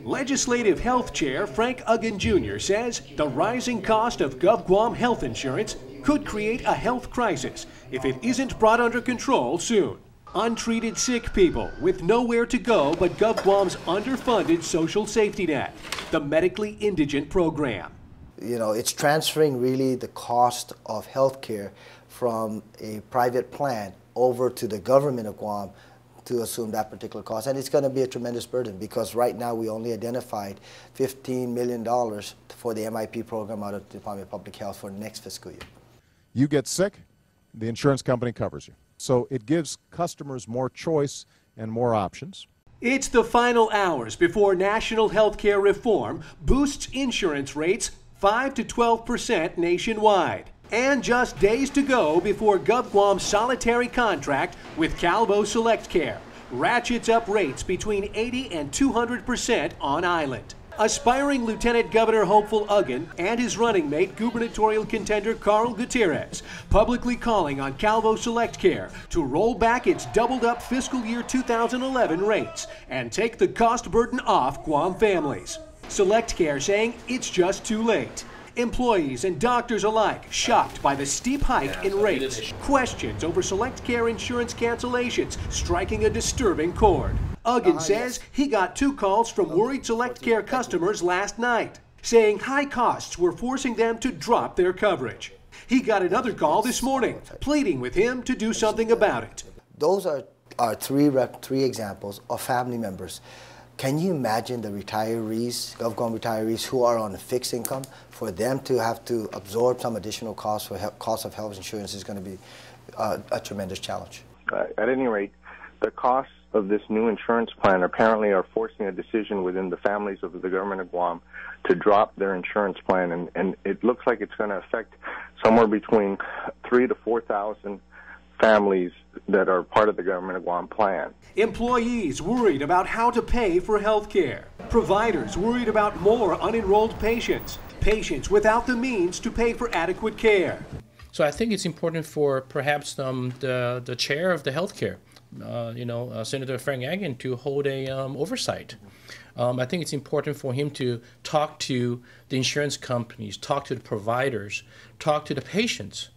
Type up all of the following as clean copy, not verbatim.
Legislative Health Chair Frank Uggan Jr. says the rising cost of GovGuam health insurance could create a health crisis if it isn't brought under control soon. Untreated sick people with nowhere to go but GovGuam's underfunded social safety net, the medically indigent program. You know, it's transferring really the cost of health care from a private plan over to the government of Guam to assume that particular cost. And it's going to be a tremendous burden because right now we only identified $15 million for the MIP program out of the Department of Public Health for next fiscal year. You get sick, the insurance company covers you. So it gives customers more choice and more options. It's the final hours before national health care reform boosts insurance rates 5 to 12% nationwide. And just days to go before GovGuam's solitary contract with Calvo SelectCare ratchets up rates between 80 and 200% on island. Aspiring Lieutenant Governor Hopeful Uggan and his running mate, gubernatorial contender Carl Gutierrez, publicly calling on Calvo SelectCare to roll back its doubled-up fiscal year 2011 rates and take the cost burden off Guam families. SelectCare saying it's just too late. Employees and doctors alike shocked by the steep hike in rates. Questions over SelectCare insurance cancellations striking a disturbing chord. Uggan says he got 2 calls from worried SelectCare customers last night, saying high costs were forcing them to drop their coverage. He got another call this morning, pleading with him to do something about it. Those are three examples of family members. Can you imagine the retirees, GovGuam retirees who are on a fixed income, for them to have to absorb some additional costs for cost of health insurance is going to be a tremendous challenge. At any rate, the costs of this new insurance plan apparently are forcing a decision within the families of the government of Guam to drop their insurance plan, and it looks like it's going to affect somewhere between 3,000 to 4,000 families that are part of the government of Guam plan. Employees worried about how to pay for health care. Providers worried about more unenrolled patients. Patients without the means to pay for adequate care. So I think it's important for perhaps the chair of the healthcare, Senator Frank Uggan, to hold a oversight. I think it's important for him to talk to the insurance companies, talk to the providers, talk to the patients,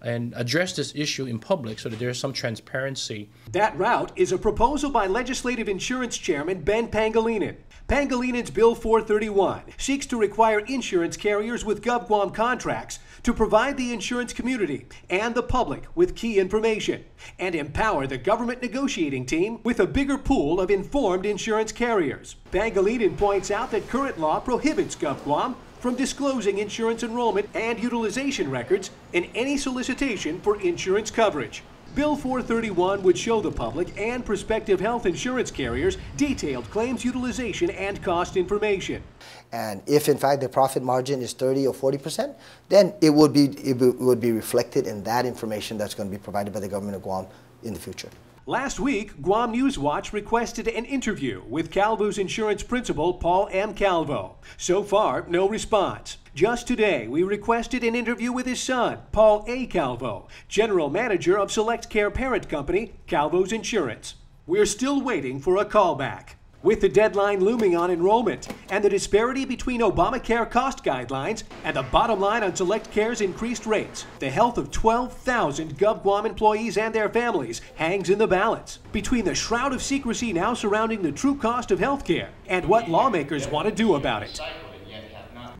and address this issue in public so that there's some transparency. That route is a proposal by Legislative Insurance Chairman Ben Pangalinin. Pangalinen's Bill 431 seeks to require insurance carriers with GovGuam contracts to provide the insurance community and the public with key information and empower the government negotiating team with a bigger pool of informed insurance carriers. Pangalinin points out that current law prohibits GovGuam from disclosing insurance enrollment and utilization records in any solicitation for insurance coverage. Bill 431 would show the public and prospective health insurance carriers detailed claims utilization and cost information. And if in fact the profit margin is 30 or 40%, then it would be reflected in that information that's going to be provided by the government of Guam in the future. Last week, Guam News Watch requested an interview with Calvo's insurance principal, Paul M. Calvo. So far, no response. Just today, we requested an interview with his son, Paul A. Calvo, general manager of SelectCare parent company, Calvo's Insurance. We're still waiting for a callback. With the deadline looming on enrollment and the disparity between Obamacare cost guidelines and the bottom line on SelectCare's increased rates, the health of 12,000 GovGuam employees and their families hangs in the balance between the shroud of secrecy now surrounding the true cost of health care and what lawmakers want to do about it.